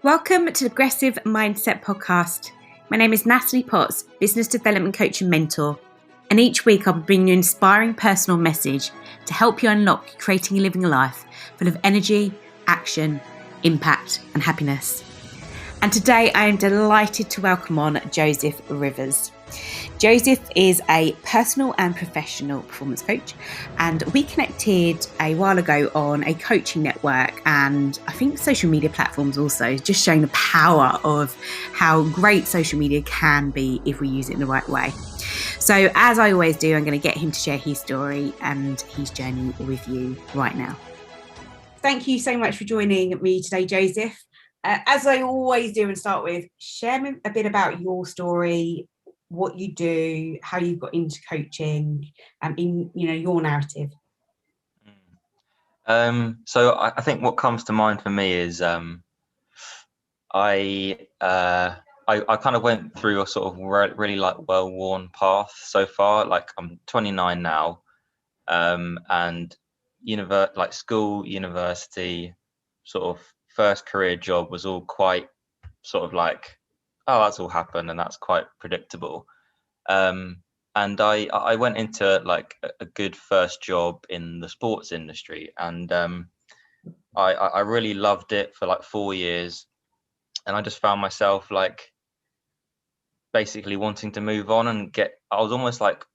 Welcome to the Progressive Mindset Podcast. My name is Natalie Potts, Business Development Coach and Mentor, and each week I'll be bringing you an inspiring personal message to help you unlock creating and living a life full of energy, action, impact and happiness. And today I am delighted to welcome on Joseph Rivers. Joseph is a personal and professional performance coach, and we connected a while ago on a coaching network and I think social media platforms also, just showing the power of how great social media can be if we use it in the right way. So as I always do, I'm going to get him to share his story and his journey with you right now. Thank you so much for joining me today, Joseph. As I always do and start with, share me a bit about your story, what you do, how you got into coaching, in your narrative. So I think what comes to mind for me is I kind of went through a sort of really like well-worn path so far. Like I'm 29 now, and school, university, sort of first career job was all quite sort of like, oh, that's all happened and that's quite predictable. And I went into like a good first job in the sports industry, and I really loved it for like 4 years, and I just found myself like basically wanting to move on and I was almost like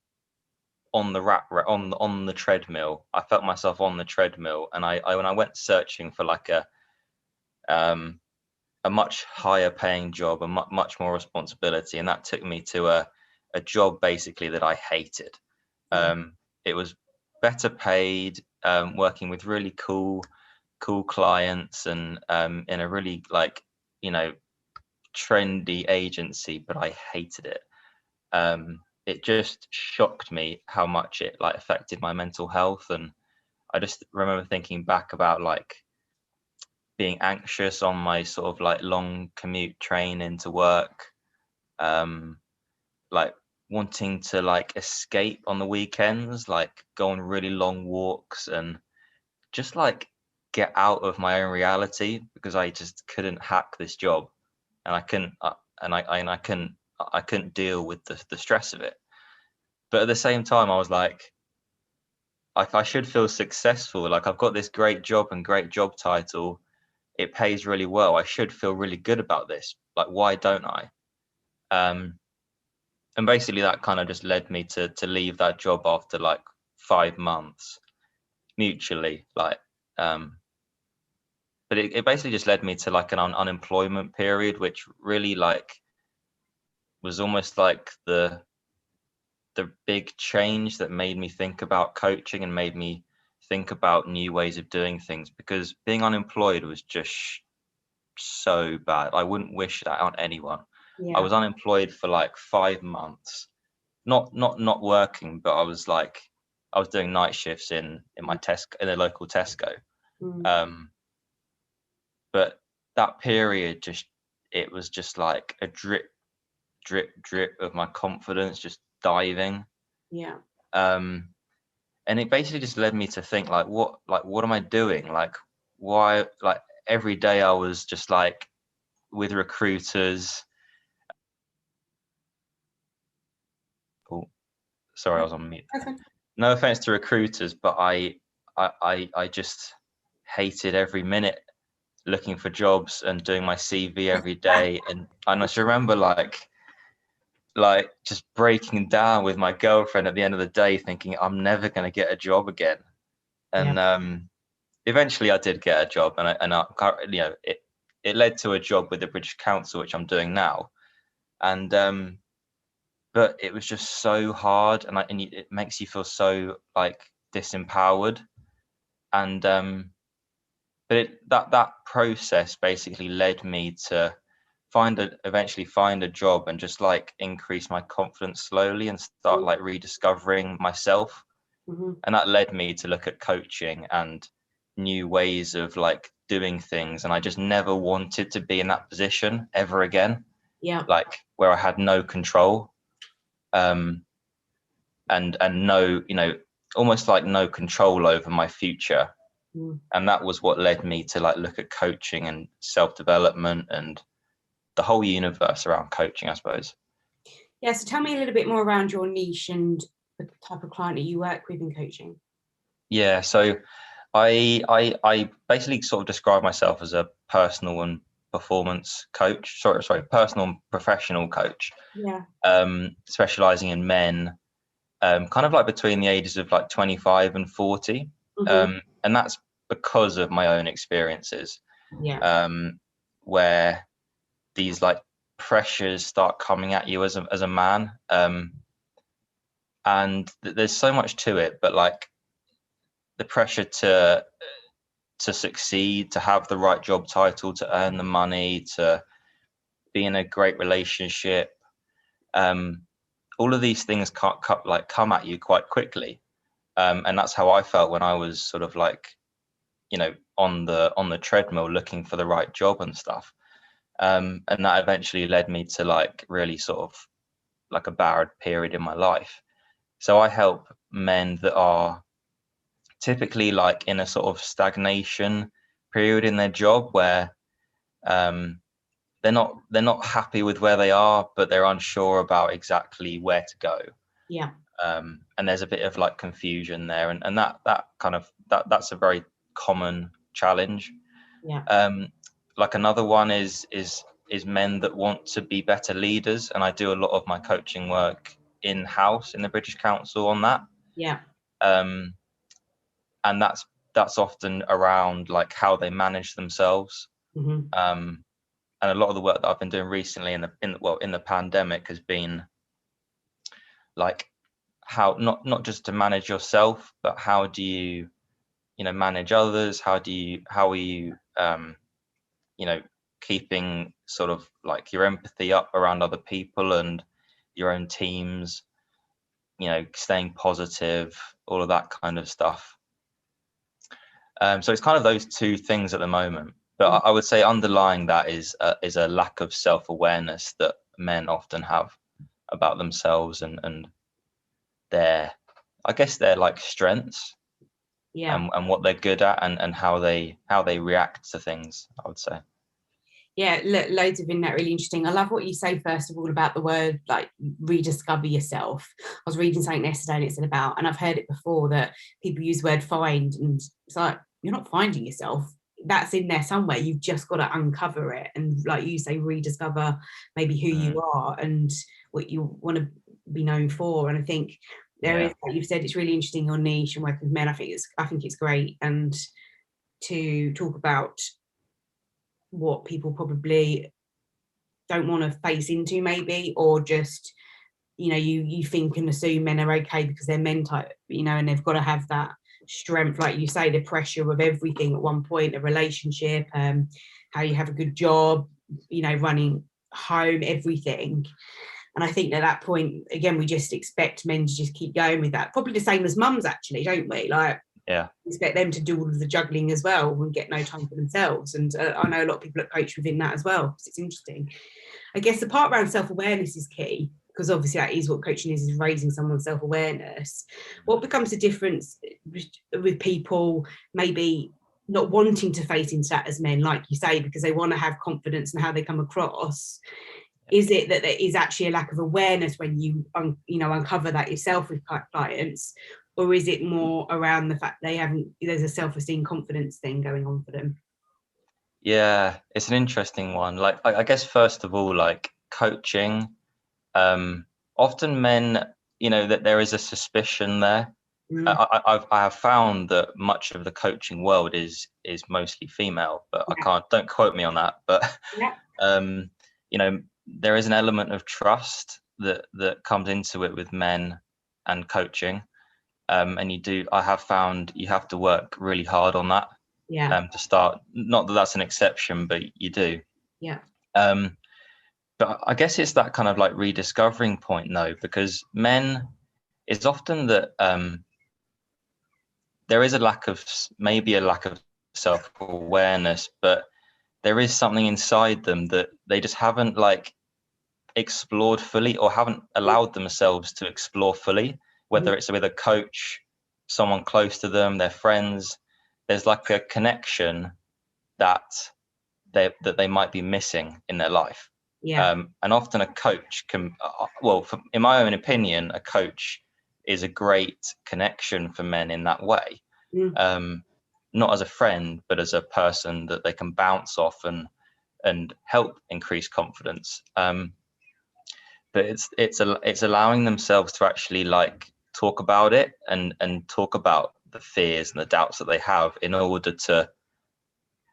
on the treadmill. I felt myself on the treadmill, and I when I went searching for like a much higher paying job, much more responsibility, and that took me to a job basically that I hated. It was better paid, working with really cool clients, and in a really like, trendy agency, but I hated it. It just shocked me how much it like affected my mental health. And I just remember thinking back about like being anxious on my sort of like long commute train into work, like wanting to like escape on the weekends, like go on really long walks and just like get out of my own reality, because I just couldn't hack this job, and I couldn't deal with the stress of it. But at the same time, I was like I should feel successful. Like I've got this great job and great job title. It pays really well. I should feel really good about this. Like, why don't I? And basically that kind of just led me to leave that job after like 5 months mutually, like, but it basically just led me to like an unemployment period, which really like was almost like the big change that made me think about coaching and made me think about new ways of doing things, because being unemployed was just so bad. I wouldn't wish that on anyone. I was unemployed for like 5 months, not working, but I was doing night shifts in my Tesco, in a local Tesco. But that period it was just like a drip of my confidence just diving. And it basically just led me to think like what am I doing? Like, why? Like every day I was just like with recruiters. Oh, sorry, I was on mute. Okay. No offense to recruiters, but I just hated every minute looking for jobs and doing my CV every day. And I just remember like just breaking down with my girlfriend at the end of the day, thinking I'm never going to get a job again. And eventually I did get a job, and it led to a job with the British Council, which I'm doing now. And but it was just so hard, and it makes you feel so like disempowered. And but that process basically led me to eventually find a job and just like increase my confidence slowly and start like rediscovering myself. And that led me to look at coaching and new ways of like doing things. And I just never wanted to be in that position ever again. Like where I had no control, and no, almost like no control over my future. And that was what led me to like look at coaching and self-development and the whole universe around coaching, I suppose. Yeah, so tell me a little bit more around your niche and the type of client that you work with in coaching. Yeah, so I basically sort of describe myself as a personal and performance coach. Sorry, personal and professional coach. Yeah. Specializing in men, kind of like between the ages of like 25 and 40. And that's because of my own experiences. Yeah. Where these like pressures start coming at you as a man. And there's so much to it, but like the pressure to succeed, to have the right job title, to earn the money, to be in a great relationship, all of these things come at you quite quickly. And that's how I felt when I was sort of like, you know, on the treadmill looking for the right job and stuff. And that eventually led me to like really sort of like a bad period in my life. So I help men that are typically like in a sort of stagnation period in their job where they're not happy with where they are, but they're unsure about exactly where to go. Yeah. And there's a bit of like confusion there, and that kind of that's a very common challenge. Yeah. Like another one is men that want to be better leaders, and I do a lot of my coaching work in-house in the British Council on that. Yeah. And that's often around like how they manage themselves. And a lot of the work that I've been doing recently in the pandemic has been like how not just to manage yourself, but how do you manage others? How are you keeping sort of like your empathy up around other people and your own teams, staying positive, all of that kind of stuff. So it's kind of those two things at the moment. But I would say underlying that is a lack of self-awareness that men often have about themselves and their, I guess, their like strengths, and what they're good at and how they react to things, I would say. Yeah, loads of in that really interesting. I love what you say first of all about the word like rediscover yourself. I was reading something yesterday and it said about, and I've heard it before, that people use the word find, and it's like you're not finding yourself. That's in there somewhere. You've just got to uncover it and, like you say, rediscover maybe who you are and what you want to be known for. And I think there is, like you've said, it's really interesting, your niche and working with men. I think it's great, and to talk about what people probably don't want to face into maybe, or just you think and assume men are okay because they're men type, and they've got to have that strength, like you say, the pressure of everything at one point, a relationship, how you have a good job, running home, everything. And I think at that point again we just expect men to just keep going with that, probably the same as mums actually, don't we? Like expect them to do all of the juggling as well and get no time for themselves. And I know a lot of people that coach within that as well, because it's interesting. I guess the part around self-awareness is key, because obviously that is what coaching is raising someone's self-awareness. What becomes the difference with people maybe not wanting to face into that as men, like you say, because they want to have confidence in how they come across? Is it that there is actually a lack of awareness when you uncover that yourself with clients, or is it more around the fact there's a self-esteem, confidence thing going on for them? Yeah, it's an interesting one. Like, I guess first of all, like coaching, often men, that there is a suspicion there. I have found that much of the coaching world is mostly female, but don't quote me on that. But there is an element of trust that comes into it with men and coaching. And I have found you have to work really hard on that to start. Not that that's an exception, but you do. But I guess it's that kind of like rediscovering point though, because men, it's often that there is maybe a lack of self-awareness, but there is something inside them that they just haven't like explored fully, or haven't allowed themselves to explore fully, whether it's with a coach, someone close to them, their friends. there's like a connection that they might be missing in their life. And often a coach can, in my own opinion, a coach is a great connection for men in that way. Not as a friend, but as a person that they can bounce off and help increase confidence. But it's allowing themselves to actually like talk about it and talk about the fears and the doubts that they have in order to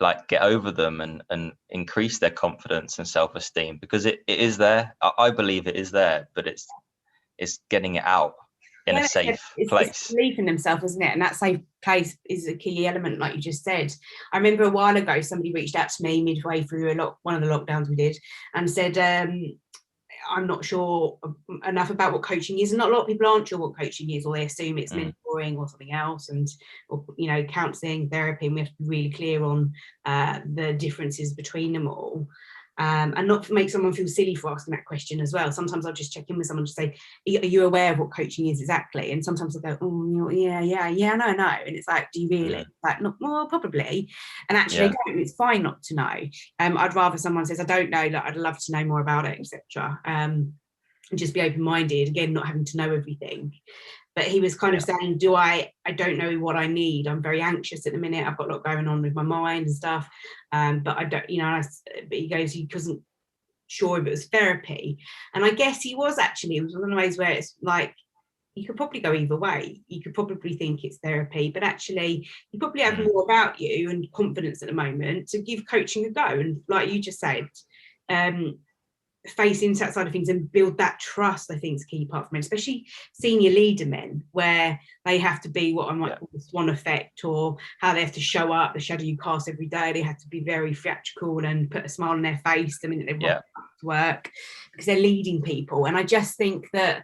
like get over them and increase their confidence and self-esteem, because it is there. I believe it is there, but it's getting it out in a safe place. It's belief in themselves, isn't it? And that safe place is a key element, like you just said. I remember a while ago somebody reached out to me midway through one of the lockdowns we did and said, I'm not sure enough about what coaching is, and not a lot of people aren't sure what coaching is, or they assume it's mentoring or something else, and or counselling, therapy, and we have to be really clear on the differences between them all, and not to make someone feel silly for asking that question as well. Sometimes I'll just check in with someone to say, are you aware of what coaching is exactly? And sometimes I'll go, oh yeah, no, and it's like, do you really? Like, not, well, probably. And actually, it's fine not to know. I'd rather someone says, I don't know, like, I'd love to know more about it, etc. And just be open-minded, again, not having to know everything. But he was kind of saying, I don't know what I need. I'm very anxious at the minute. I've got a lot going on with my mind and stuff. But I don't, but he goes, he wasn't sure if it was therapy. And I guess it was one of those where it's like, you could probably go either way. You could probably think it's therapy, but actually you probably have more about you and confidence at the moment to give coaching a go. And like you just said, face into that side of things and build that trust, I think, is a key part for men, especially senior leader men, where they have to be what I might call the swan effect, or how they have to show up, the shadow you cast every day. They have to be very theatrical and put a smile on their face the minute they rock up to work, because they're leading people. And I just think that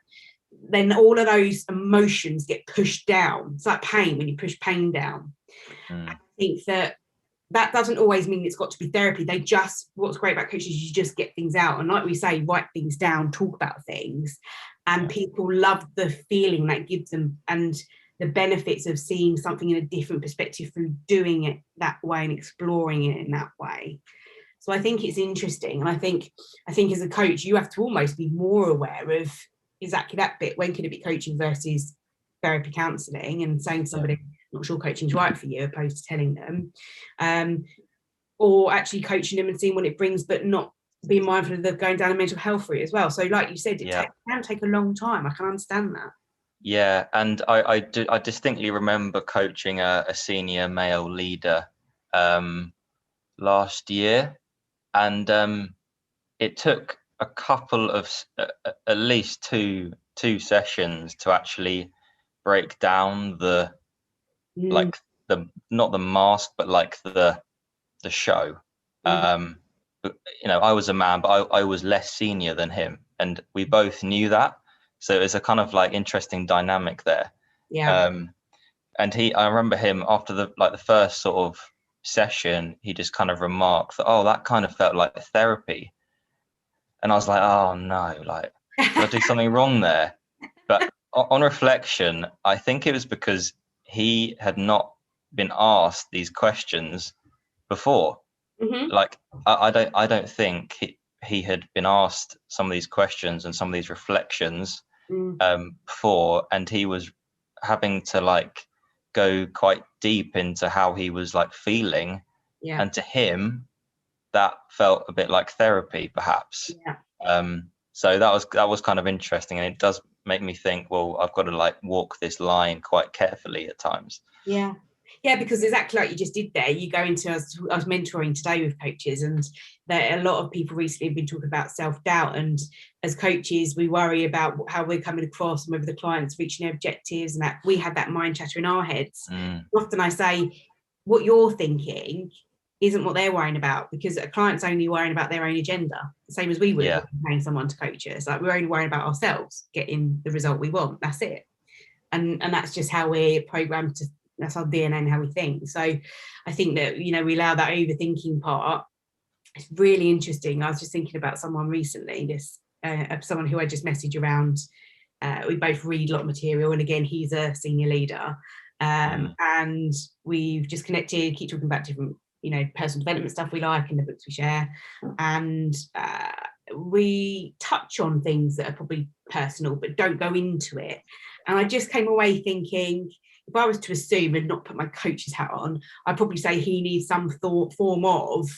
then all of those emotions get pushed down. It's like pain, when you push pain down. I think that doesn't always mean it's got to be therapy. What's great about coaches is you just get things out. And like we say, write things down, talk about things. And people love the feeling that gives them, and the benefits of seeing something in a different perspective through doing it that way and exploring it in that way. So I think it's interesting. And I think as a coach, you have to almost be more aware of exactly that bit. When can it be coaching versus therapy, counselling, and saying to somebody, not sure coaching's right for you, opposed to telling them, or actually coaching them and seeing what it brings, but not being mindful of the going down a mental health route as well. So like you said, it can take a long time. I can understand that. Yeah, and I distinctly remember coaching a senior male leader last year, and it took a couple of at least two sessions to actually break down the like the, not the mask, but like the show. But, I was a man, but I was less senior than him, and we both knew that. So it's a kind of like interesting dynamic there. And I remember him after the first sort of session, he just kind of remarked that, oh, that kind of felt like therapy. And I was like, oh no, like, did I do something wrong there? But on reflection, I think it was because he had not been asked these questions before. Like, I don't think he had been asked some of these questions and some of these reflections before, and he was having to like go quite deep into how he was like feeling, and to him that felt a bit like therapy, perhaps. So that was kind of interesting, and it does make me think, well, I've got to like walk this line quite carefully at times. Because exactly like you just did there, you go into, I was mentoring today with coaches, and a lot of people recently have been talking about self-doubt, and as coaches we worry about how we're coming across and whether the client's reaching their objectives, and that we have that mind chatter in our heads. Often I say, what you're thinking isn't what they're worrying about, because a client's only worrying about their own agenda, the same as we would if we're paying someone to coach us. Like, we're only worrying about ourselves getting the result we want. That's it. And that's just how we're programmed to. That's our DNA and how we think. So I think that, we allow that overthinking part. It's really interesting. I was just thinking about someone recently, someone who I just messaged around. We both read a lot of material, and again, he's a senior leader. And we've just connected, keep talking about different, personal development stuff we like in the books we share. And we touch on things that are probably personal, but don't go into it. And I just came away thinking, if I was to assume and not put my coach's hat on, I'd probably say he needs some form of,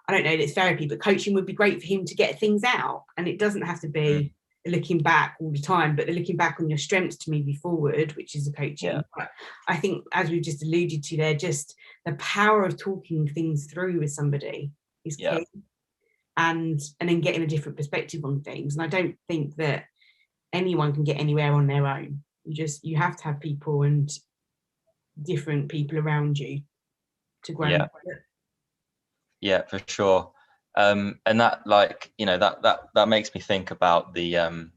I don't know that it's therapy, but coaching would be great for him to get things out. And it doesn't have to be looking back all the time, but looking back on your strengths to move you forward, which is the coaching. Yeah. But I think, as we've just alluded to there, just the power of talking things through with somebody is key. And then getting a different perspective on things. And I don't think that anyone can get anywhere on their own. You have to have people and different people around you to grow. Yeah, for sure. And that, like, that makes me think about the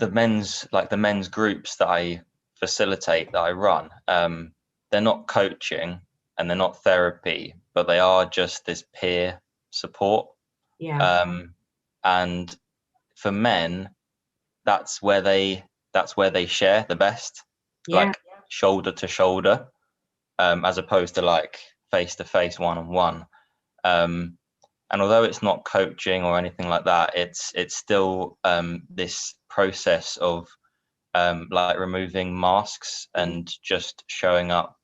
men's groups that I facilitate, that I run. They're not coaching and they're not therapy, but they are just this peer support. And for men, that's where they share the best, like shoulder to shoulder, as opposed to like face to face, one-on-one. And although it's not coaching or anything like that, it's still this process of like removing masks and just showing up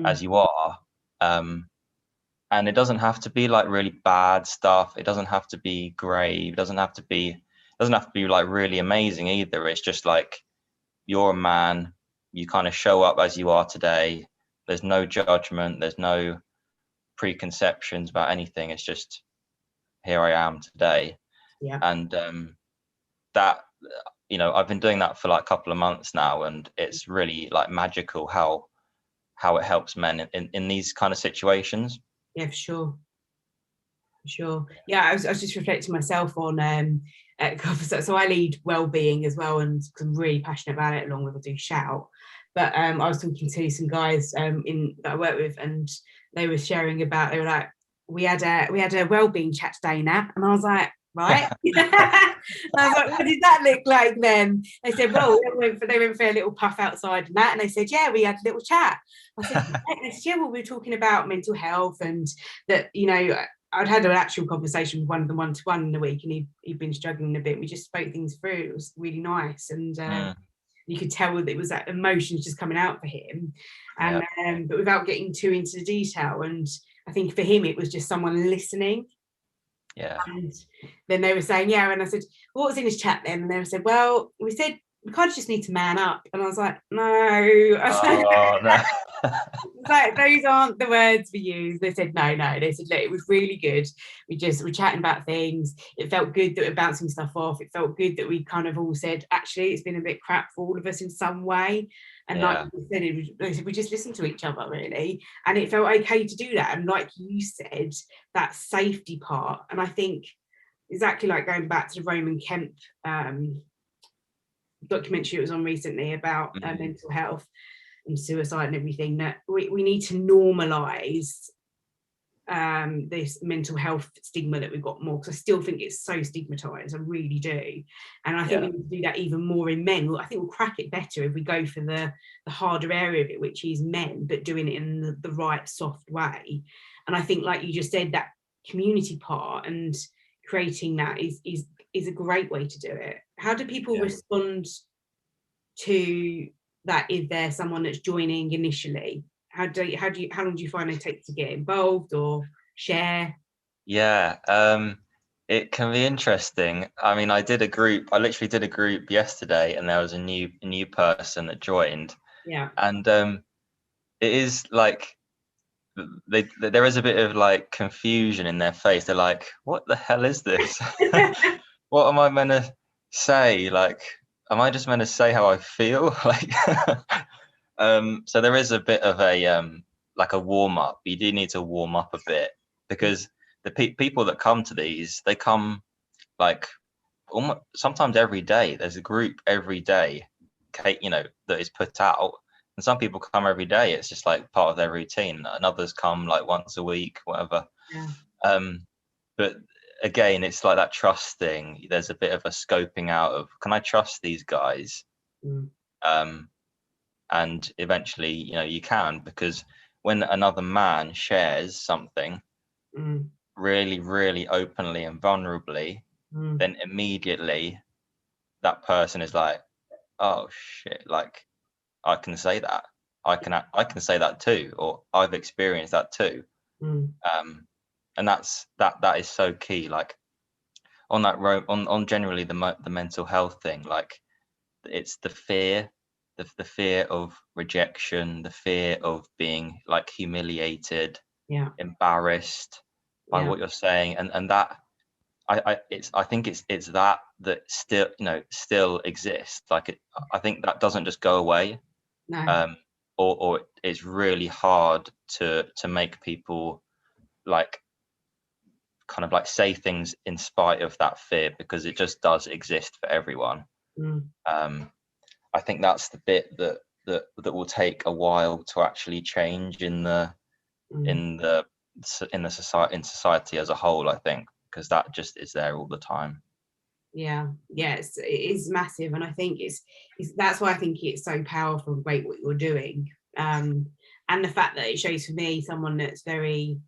as you are. And it doesn't have to be like really bad stuff. It doesn't have to be grave. It doesn't have to be like really amazing either. It's just like, you're a man. You kind of show up as you are today. There's no judgment. There's no preconceptions about anything. It's just, here I am today. And that, I've been doing that for like a couple of months now, and it's really like magical how it helps men in these kind of situations. Yeah, for sure. Yeah, I was just reflecting myself on so I lead wellbeing as well, and I'm really passionate about it, along with I do shout. But I was talking to some guys that I work with, and they were sharing about, they were like, we had a wellbeing chat today, Nat, and I was like, right. I was like, what did that look like then? They said, well, they went for a little puff outside and that, and they said, yeah, we had a little chat. I said, yeah, well, we were talking about mental health, and that, I'd had an actual conversation with one of them one-to-one in the week, and he'd been struggling a bit. We just spoke things through. It was really nice, and you could tell that it was that emotions just coming out for him, and but without getting too into the detail. And I think for him, it was just someone listening. And then they were saying, and I said, what was in his chat then? And they said, well, we said we kind of just need to man up. And I was like, no. No. Like, those aren't the words we use. They said, no. They said, look, it was really good. We just were chatting about things. It felt good that we're bouncing stuff off. It felt good that we kind of all said, actually, it's been a bit crap for all of us in some way. And like you said, they said, we just listened to each other, really. And it felt okay to do that. And like you said, that safety part. And I think exactly like going back to the Roman Kemp documentary that was on recently about mental health and suicide and everything, that we need to normalise this mental health stigma that we've got more, because I still think it's so stigmatised. I really do. And I think we need to do that even more in men. I think we'll crack it better if we go for the harder area of it, which is men, but doing it in the right soft way. And I think, like you just said, that community part and creating that is a great way to do it. How do people respond to that if there's someone that's joining initially? How long do you find it takes to get involved or share? It can be interesting. I mean, I literally did a group yesterday, and there was a new person that joined. And it is like, there is a bit of like confusion in their face. They're like, what the hell is this? What am I meant to say? Like, am I just meant to say how I feel? Like, so there is a bit of a like a warm up. You do need to warm up a bit, because the people that come to these, they come like sometimes every day. There's a group every day, that is put out, and some people come every day. It's just like part of their routine, and others come like once a week, whatever. But again, it's like that trust thing. There's a bit of a scoping out of, can I trust these guys? and eventually, you can, because when another man shares something really, really openly and vulnerably, then immediately that person is like, oh shit, like I can say that. I can say that too, or I've experienced that too. And that is so key. Like on that road, on generally the mental health thing, like it's the fear, the fear of rejection, the fear of being like humiliated, embarrassed by what you're saying, and that I think it's that still still exists. Like I think that doesn't just go away. No. Or it's really hard to make people like kind of like say things in spite of that fear, because it just does exist for everyone. I think that's the bit that will take a while to actually change in society as a whole, I think, because that just is there all the time. It is massive, and I think it's that's why I think it's so powerful and great what you're doing, and the fact that it shows for me someone that's very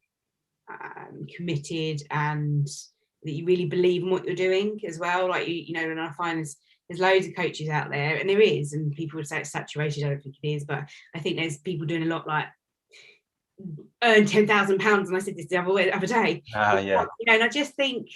committed, and that you really believe in what you're doing as well. Like and I find there's loads of coaches out there, and there is, and people would say it's saturated. I don't think it is, but I think there's people doing a lot like earn £10,000, and I said this the other day. And I just think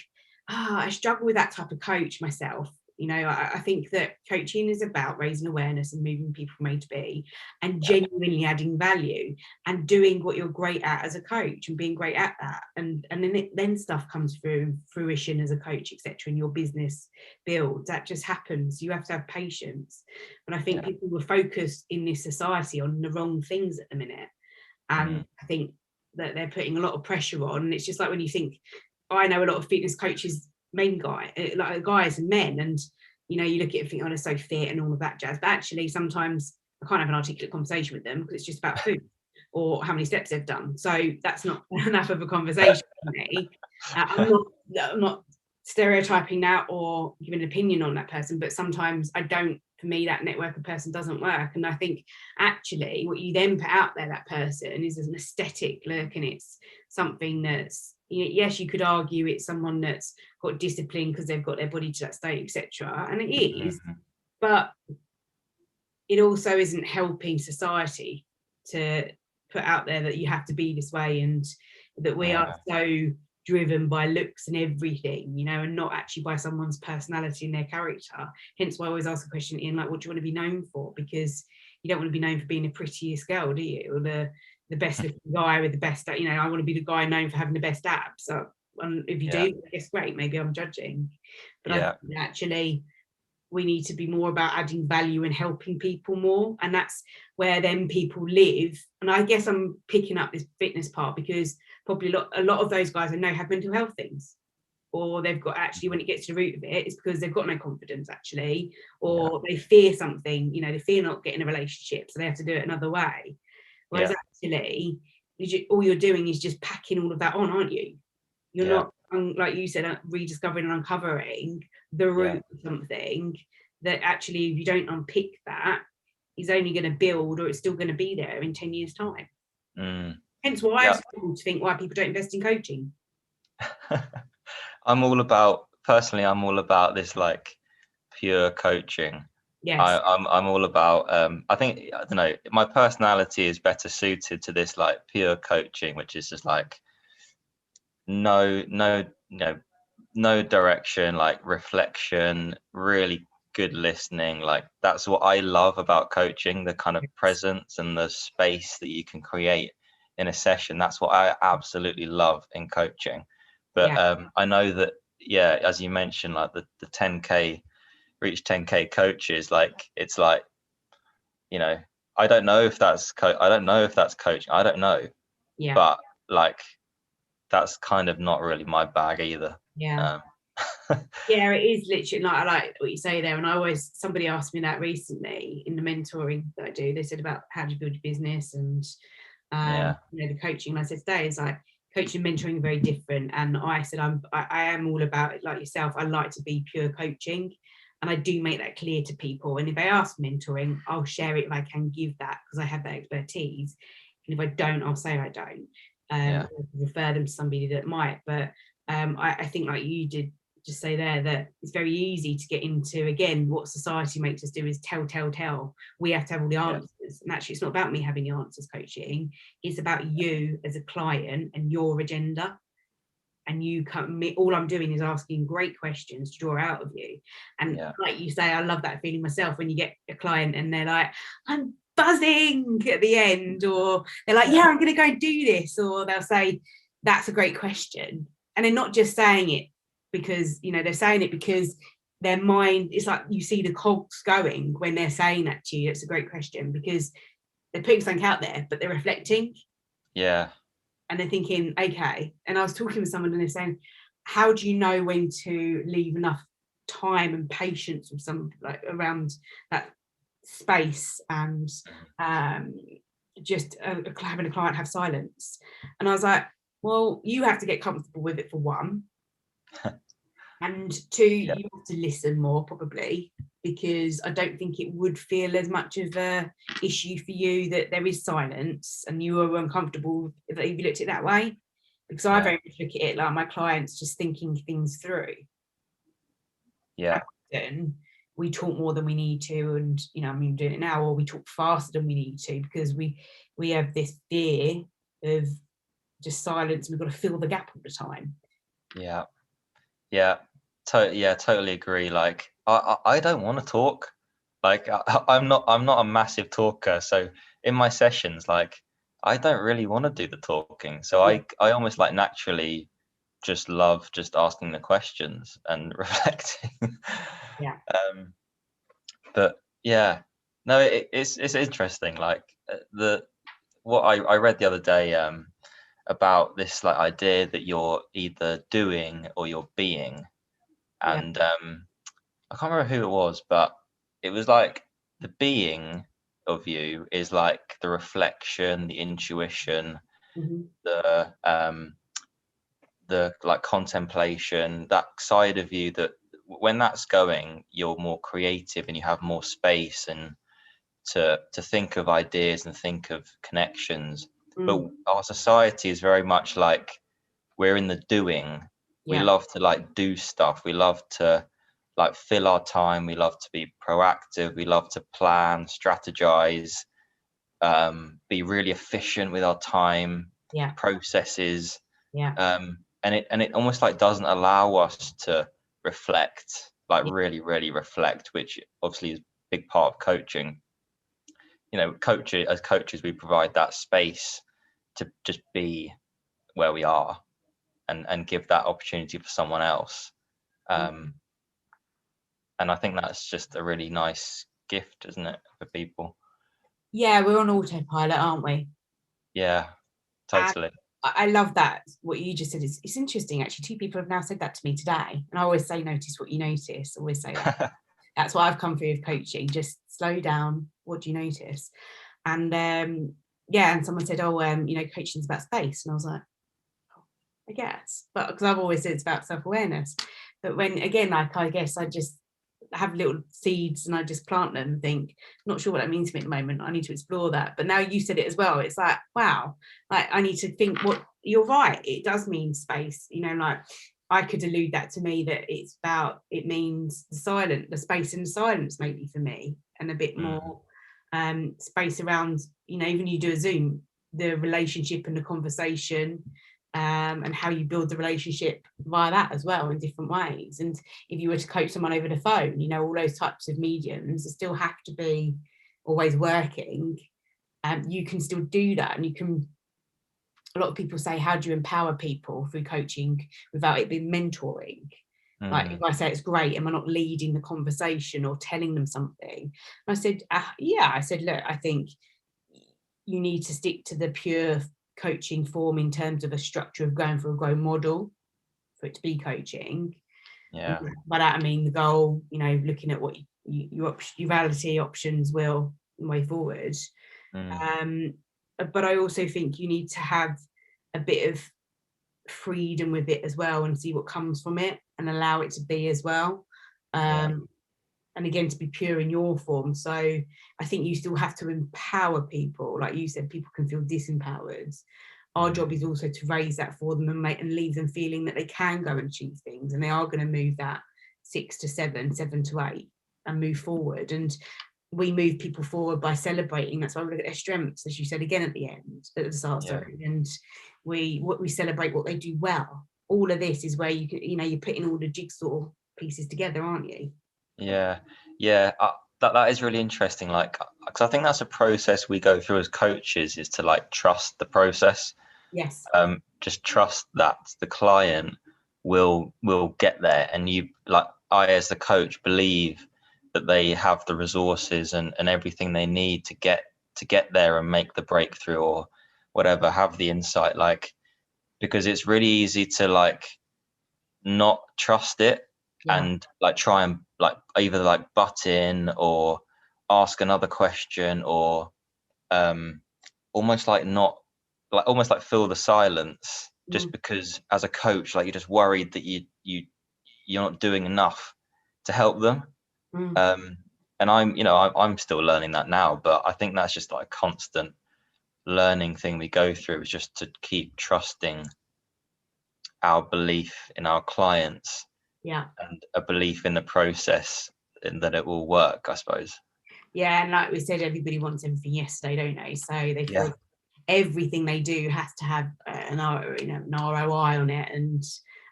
I struggle with that type of coach myself. I think that coaching is about raising awareness and moving people from A to B, and genuinely adding value and doing what you're great at as a coach and being great at that. And then stuff comes through fruition as a coach, etc. And your business builds. That just happens. You have to have patience. And I think people were focused in this society on the wrong things at the minute. And I think that they're putting a lot of pressure on. And it's just like when you think, I know a lot of fitness coaches, like guys and men, and you look at it and think, oh, they're so fit and all of that jazz. But actually, sometimes I can't have an articulate conversation with them because it's just about food or how many steps they've done. So that's not enough of a conversation for me. I'm not stereotyping that or giving an opinion on that person, but sometimes I don't. For me, that network person doesn't work. And I think actually what you then put out there, that person, is an aesthetic look, and it's something that's, yes, you could argue it's someone that's got discipline because they've got their body to that state, etc. And it is, but it also isn't helping society to put out there that you have to be this way, and that we are so driven by looks and everything, and not actually by someone's personality and their character. Hence why I always ask a question, Ian, like, what do you want to be known for? Because you don't want to be known for being the prettiest girl, do you? Or the best looking guy with the best, I want to be the guy known for having the best abs. So if you do, I guess great, maybe I'm judging. But I think actually we need to be more about adding value and helping people more, and that's where then people live. And I guess I'm picking up this fitness part because probably a lot of those guys I know have mental health things, or they've got, actually, when it gets to the root of it, it's because they've got no confidence actually, or they fear something, they fear not getting a relationship, so they have to do it another way. Whereas actually all you're doing is just packing all of that on, aren't you? You're not, like you said, rediscovering and uncovering the root of something that actually, if you don't unpick that, is only going to build, or it's still going to be there in 10 years time. Hence why I struggle to think why people don't invest in coaching. I'm all about this like pure coaching. Yes. I'm all about I think, I don't know, my personality is better suited to this like pure coaching, which is just like no direction, like reflection, really good listening. Like that's what I love about coaching, the kind of presence and the space that you can create in a session. That's what I absolutely love in coaching. But I know that, as you mentioned, like the 10k reach 10k coaches, like it's like, I don't know if that's coaching, I don't know, but like that's kind of not really my bag either. It is literally, like, I like what you say there. And somebody asked me that recently in the mentoring that I do. They said about how do you build your business and the coaching. And I said today is like, coaching and mentoring are very different. And I said I am all about it, like yourself. I like to be pure coaching. And I do make that clear to people. And if they ask for mentoring, I'll share it if I can give that, because I have that expertise. And if I don't, I'll say I don't. Refer them to somebody that might. But I think, like you did just say there, that it's very easy to get into, again, what society makes us do is tell. We have to have all the answers. And actually, it's not about me having the answers, coaching. It's about you as a client and your agenda. And you come, all I'm doing is asking great questions to draw out of you. And like you say, I love that feeling myself when you get a client and they're like, I'm buzzing at the end, or they're like, I'm going to go and do this, or they'll say, that's a great question. And they're not just saying it because, they're saying it because their mind, it's like you see the cogs going when they're saying that to you. It's a great question because they're putting something out there, but they're reflecting. And they're thinking, okay. And I was talking with someone and they're saying, how do you know when to leave enough time and patience with some, like, around that space, and just having a client have silence? And I was like, well, you have to get comfortable with it, for one. And two, you have to listen more, probably, because I don't think it would feel as much of a issue for you that there is silence and you are uncomfortable if you looked at it that way. Because I very much look at it like my clients just thinking things through. And we talk more than we need to, and I'm doing it now, or we talk faster than we need to, because we have this fear of just silence. We've got to fill the gap all the time. Totally agree. Like I don't want to talk. Like I'm not a massive talker, so in my sessions, like, I don't really want to do the talking, so I almost, like, naturally just love just asking the questions and reflecting. But it's interesting, like, what I read the other day about this, like, idea that you're either doing or you're being. And I can't remember who it was, but it was like the being of you is like the reflection, the intuition, the like contemplation, that side of you that when that's going, you're more creative and you have more space and to think of ideas and think of connections. But our society is very much like we're in the doing. We love to, like, do stuff. We love to, like, fill our time. We love to be proactive. We love to plan, strategize, be really efficient with our time, processes. And it almost, like, doesn't allow us to reflect, like, really, really reflect, which obviously is a big part of coaching. As coaches, we provide that space to just be where we are and give that opportunity for someone else. And I think that's just a really nice gift, isn't it, for people? We're on autopilot, aren't we? Totally. And I love that, what you just said. It's interesting, actually. 2 people have now said that to me today, and I always say, notice what you notice. I always say that. That's what I've come through with coaching. Just slow down. What do you notice? And and someone said, coaching's about space, and I was like, I guess, but because I've always said it's about self-awareness. But when, again, like, I guess I just have little seeds and I just plant them and think, not sure what that means to me at the moment. I need to explore that. But now you said it as well. It's like, wow, like, I need to think, what, you're right. It does mean space, like, I could allude that to me that it means the space and the silence, maybe, for me, and a bit more space around, even you do a Zoom, the relationship and the conversation, and how you build the relationship via that as well in different ways. And if you were to coach someone over the phone, all those types of mediums still have to be always working. You can still do that, and you can. A lot of people say, how do you empower people through coaching without it being mentoring? Like, if I say it's great, am I not leading the conversation or telling them something? And I said, look, I think you need to stick to the pure coaching form in terms of a structure of going for a grow model for it to be coaching. By that I mean the goal, looking at what your reality options will way forward. But I also think you need to have a bit of freedom with it as well, and see what comes from it and allow it to be as well. and again, to be pure in your form. So I think you still have to empower people. Like you said, people can feel disempowered. Our job is also to raise that for them and leave them feeling that they can go and achieve things, and they are going to move that 6 to 7, 7 to 8, and move forward. And we move people forward by celebrating. That's why we look at their strengths, as you said again at the end, at the start, sorry. And we celebrate what they do well. All of this is where you're putting all the jigsaw pieces together, aren't you? Yeah, that is really interesting. Like, because I think that's a process we go through as coaches, is to like trust the process. Yes. Just trust that the client will get there, and I as the coach believe that they have the resources and everything they need to get there and make the breakthrough or whatever, have the insight, like, because it's really easy to like not trust it and like try and like either like butt in or ask another question or almost like fill the silence, just because as a coach, like, you're just worried that you're not doing enough to help them. And I'm still learning that now, but I think that's just like a constant learning thing we go through, is just to keep trusting our belief in our clients, and a belief in the process and that it will work, I suppose. And like we said, everybody wants everything yesterday, don't they? So they feel everything they do has to have an ROI on it and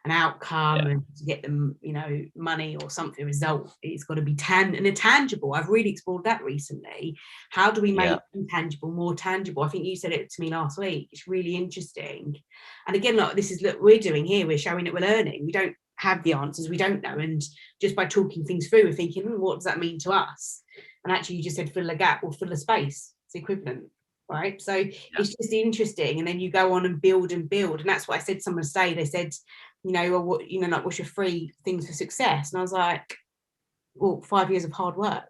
an outcome, and to get them, money or something, result. It's got to be tangible. I've really explored that recently. How do we make intangible more tangible? I think you said it to me last week. It's really interesting. And again, like, this is what we're doing here. We're showing that we're learning. We don't have the answers. We don't know. And just by talking things through, we're thinking, what does that mean to us? And actually, you just said fill a gap or fill a space. It's equivalent. Right. So it's just interesting. And then you go on and build. And that's what I said. Someone say, they said, what's your 3 things for success? And I was like, well, 5 years of hard work.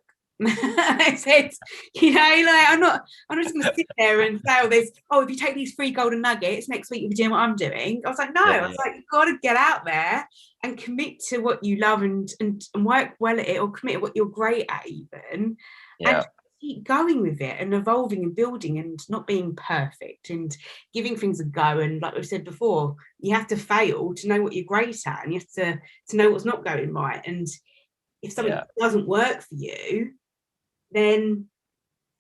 I said, I'm not just going to sit there and say, if you take these 3 golden nuggets, next week you'll be doing what I'm doing. I was like, no, I was like, you've got to get out there and commit to what you love and work well at it, or commit to what you're great at even. And keep going with it and evolving and building and not being perfect and giving things a go. And like we said before, you have to fail to know what you're great at, and you have to know what's not going right. And if something doesn't work for you, then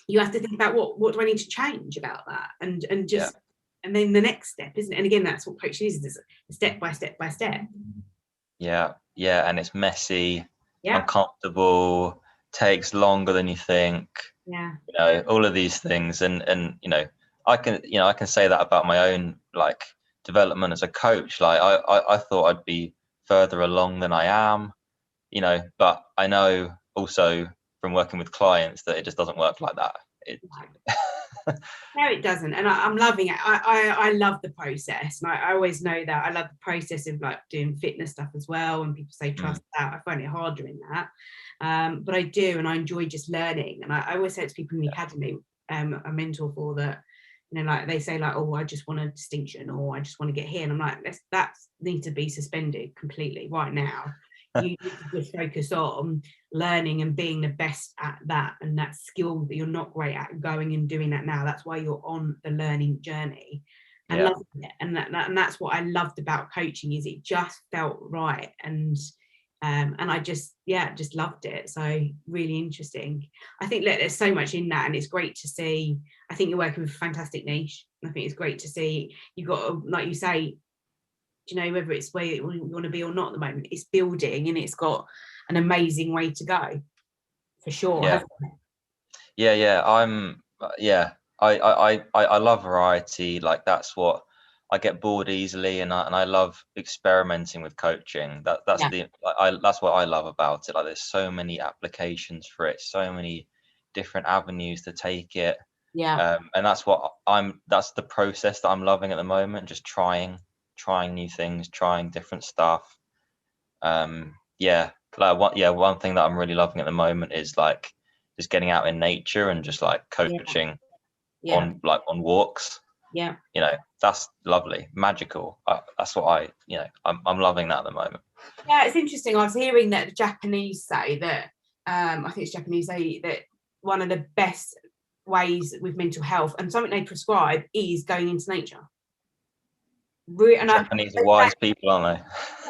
you have to think about what do I need to change about that, and then the next step, isn't it? And again, that's what coaching is a step by step by step. And it's messy, uncomfortable, takes longer than you think, all of these things, and I can say that about my own like development as a coach. Like I thought I'd be further along than I am, but I know also from working with clients that it just doesn't work like that. No, it doesn't. And I'm loving it. I love the process, and I always know that I love the process of like doing fitness stuff as well. And people say trust that. I find it hard doing that, but I do, and I enjoy just learning. And I always say to people in the academy, a mentor for that, like they say like, I just want a distinction, or I just want to get here, and I'm like, that needs to be suspended completely right now. You need to just focus on learning and being the best at that, and that skill that you're not great at, going and doing that now. That's why you're on the learning journey, and loving it. And that's what I loved about coaching, is it just felt right, and I just loved it. So really interesting. I think that there's so much in that, and it's great to see. I think you're working with a fantastic niche. I think it's great to see you've got, like you say, whether it's where you want to be or not at the moment, it's building, and it's got an amazing way to go, for sure. I love variety. Like, that's what I get bored easily, and I love experimenting with coaching. That's what I love about it. Like, there's so many applications for it, so many different avenues to take it. And that's the process that I'm loving at the moment, just trying new things, trying different stuff. One thing that I'm really loving at the moment is like just getting out in nature and just like coaching on walks. That's lovely, magical. That's what I'm loving that at the moment. It's interesting. I was hearing that the Japanese say that I think it's Japanese, that one of the best ways with mental health and something they prescribe is going into nature. And Japanese are wise people, aren't they?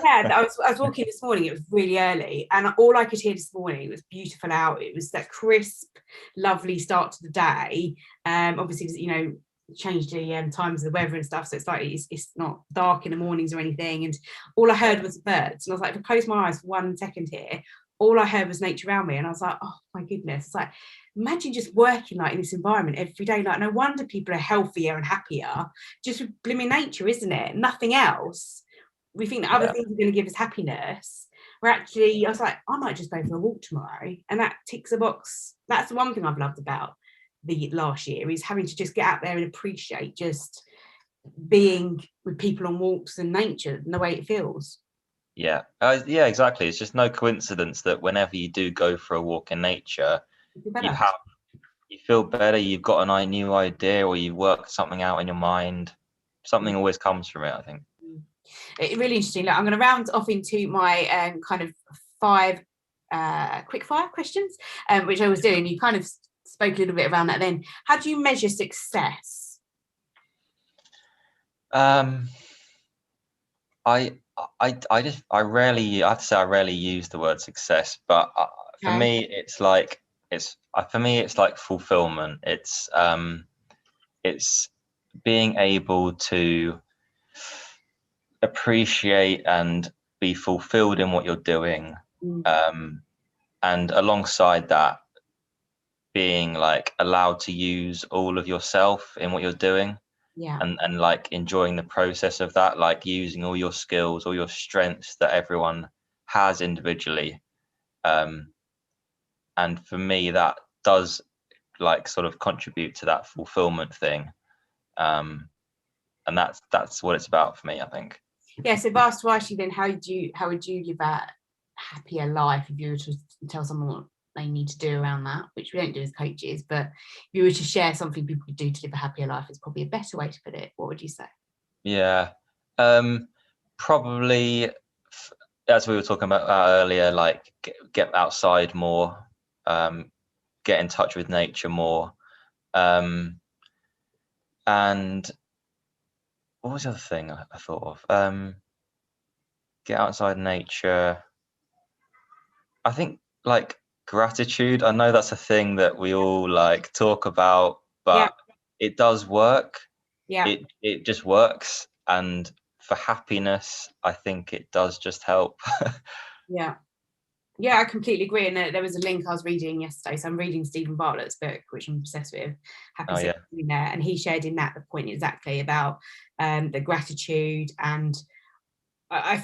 Yeah, I was walking this morning, it was really early, and all I could hear this morning, it was beautiful out, it was that crisp, lovely start to the day. Obviously, you know, changed the times of the weather and stuff, so it's like it's not dark in the mornings or anything, and all I heard was birds, and I was like, if I close my eyes for 1 second here, all I heard was nature around me, and I was like, oh my goodness, it's like, imagine just working like in this environment every day. Like, no wonder people are healthier and happier, just with blooming nature, isn't it? Nothing else. We think that other things are going to give us happiness. We're actually, I was like, I might just go for a walk tomorrow, and that ticks a box. That's the one thing I've loved about the last year, is having to just get out there and appreciate just being with people on walks and nature and the way it feels. Yeah, exactly. It's just no coincidence that whenever you do go for a walk in nature, you feel better. You've got a new idea, or you work something out in your mind. Something always comes from it, I think. It's really interesting. Look, I'm going to round off into my kind of 5 quick fire questions, which I was doing. You kind of spoke a little bit around that then. How do you measure success? I rarely use the word success, but for me it's like fulfillment. It's being able to appreciate and be fulfilled in what you're doing, and alongside that, being like allowed to use all of yourself in what you're doing. And like enjoying the process of that, like using all your skills, all your strengths that everyone has individually, and for me that does like sort of contribute to that fulfillment thing, and that's what it's about for me, I think. So if I asked to ask you then, how would you live a happier life if you were to tell someone what they need to do around that, which we don't do as coaches, but if you were to share something people could do to live a happier life, it's probably a better way to put it. What would you say? Probably, as we were talking about earlier, like get outside more, get in touch with nature more, and what was the other thing I thought of? Get outside nature. I think like gratitude. I know that's a thing that we all like talk about, but it does work. It just works, and for happiness, I think it does just help. I completely agree. And there was a link I was reading yesterday. So I'm reading Stephen Bartlett's book, which I'm obsessed with. In there, and he shared in that the point exactly about the gratitude. And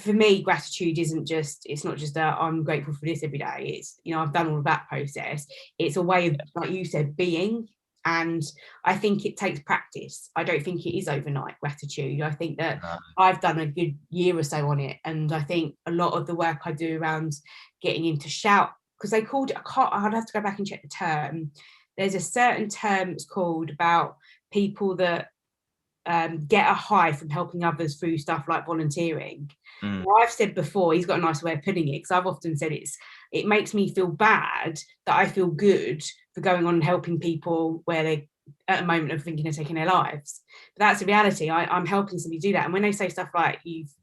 for me, gratitude it's not just I'm grateful for this every day. It's, you know, I've done all of that process. It's a way of, like you said, being. And I think it takes practice. I don't think it is overnight gratitude. I think that I've done a good year or so on it. And I think a lot of the work I do around getting into shout, because they called it, I'd have to go back and check the term. There's a certain term it's called about people that get a high from helping others through stuff like volunteering. Well, I've said before, he's got a nice way of putting it, because I've often said it makes me feel bad that I feel good for going on and helping people where they at a moment of thinking of taking their lives. But that's the reality. I'm helping somebody do that. And when they say stuff like you've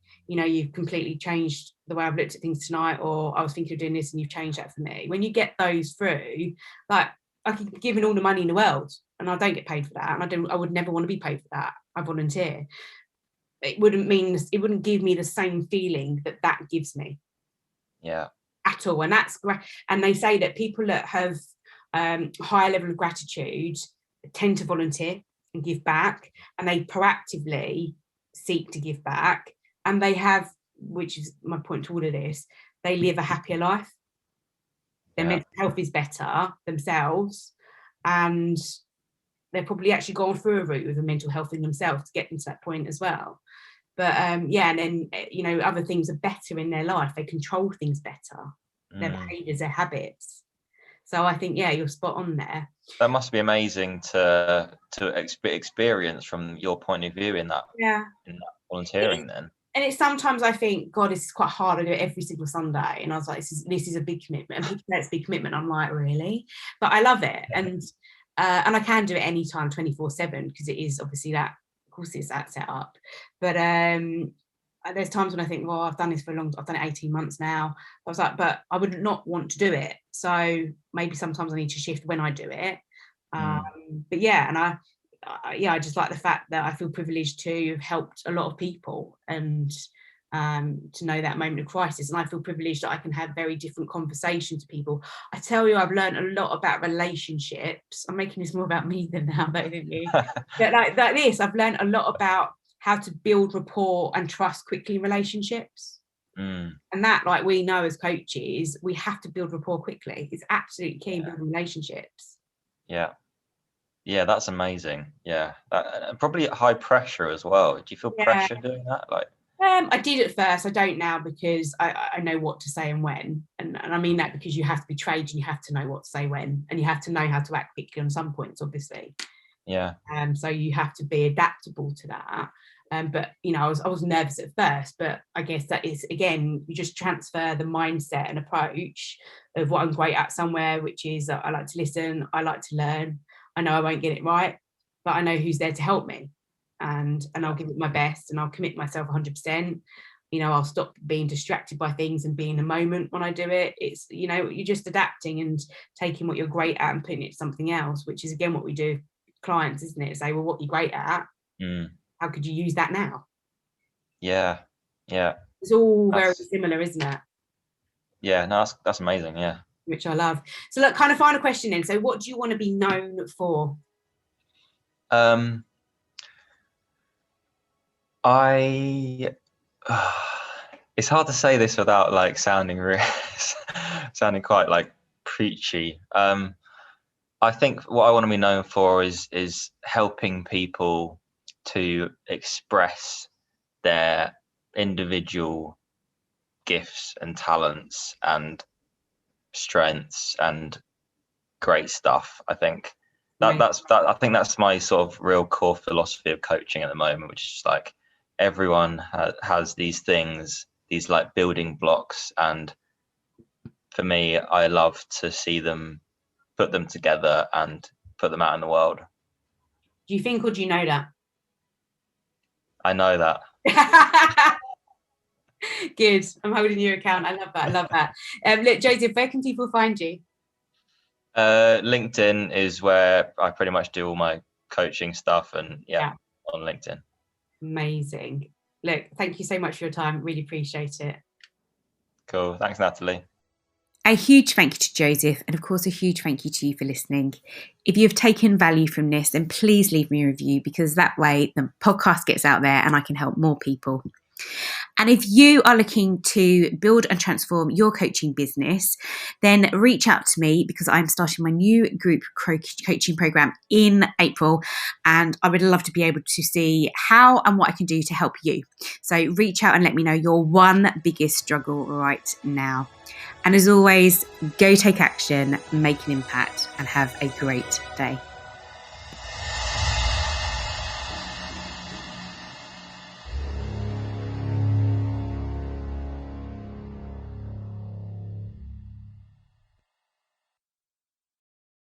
completely changed the way I've looked at things tonight, or I was thinking of doing this and you've changed that for me, when you get those through, like, I could be given all the money in the world and I don't get paid for that, and I would never want to be paid for that. I volunteer. It wouldn't give me the same feeling that gives me. At all. And that's great. And they say that people that have higher level of gratitude tend to volunteer and give back, and they proactively seek to give back, and they have, which is my point to all of this, they live a happier life. Their mental health is better themselves, and they're probably actually gone through a route with a mental health in themselves to get them to that point as well. But and then, you know, other things are better in their life. They control things better, their behaviours, their habits. So I think, you're spot on there. That must be amazing to experience from your point of view in that volunteering then. And it's sometimes I think, God, this is quite hard. I do it every single Sunday, and I was like, this is a big commitment. And people say it's a big commitment. I'm like, really? But I love it, and I can do it anytime, 24/7, because it is obviously that. Of course, it's that set up. But there's times when I think, well, I've done this for a long. I've done it 18 months now. I was like, but I would not want to do it. So maybe sometimes I need to shift when I do it. But yeah, and I just like the fact that I feel privileged to have helped a lot of people, and to know that moment of crisis. And I feel privileged that I can have very different conversations with people. I tell you, I've learned a lot about relationships. I'm making this more about me than now, though, didn't you? But like this, I've learned a lot about how to build rapport and trust quickly in relationships. And that, like, we know as coaches, we have to build rapport quickly. It's absolutely key in building relationships. Yeah, that's amazing. Yeah, probably at high pressure as well. Do you feel pressure doing that? Like, I did at first. I don't now, because I know what to say and when. And I mean that because you have to be trained, and you have to know what to say when, and you have to know how to act quickly on some points, obviously. Yeah. So you have to be adaptable to that. But you know, I was nervous at first, but I guess that is, again, you just transfer the mindset and approach of what I'm great at somewhere, which is I like to listen, I like to learn. I know I won't get it right, but I know who's there to help me, and I'll give it my best, and I'll commit myself 100%. You know, I'll stop being distracted by things and be in the moment when I do it. It's, you know, you're just adapting and taking what you're great at and putting it to something else, which is again what we do with clients, isn't it? Say, well, what you're great at, how could you use that now? Yeah. It's all very similar, isn't it? Yeah, no, that's amazing. Yeah. Which I love. So look, kind of final question then. So what do you want to be known for? It's hard to say this without like sounding quite like preachy. I think what I want to be known for is helping people to express their individual gifts and talents and strengths and great stuff. I think I think that's my sort of real core philosophy of coaching at the moment, which is just like everyone has these things, these like building blocks, and for me, I love to see them, put them together and put them out in the world. Do you think, or do you know that? I know that. Good. I'm holding your account. I love that. Look, Joseph, where can people find you? LinkedIn is where I pretty much do all my coaching stuff, and on LinkedIn. Amazing. Look, thank you so much for your time. Really appreciate it. Cool. Thanks, Natalie. A huge thank you to Joseph, and of course a huge thank you to you for listening. If you have taken value from this, then please leave me a review, because that way the podcast gets out there and I can help more people. And if you are looking to build and transform your coaching business, then reach out to me, because I'm starting my new group coaching program in April, and I would love to be able to see how and what I can do to help you. So reach out and let me know your one biggest struggle right now. And as always, go take action, make an impact, and have a great day.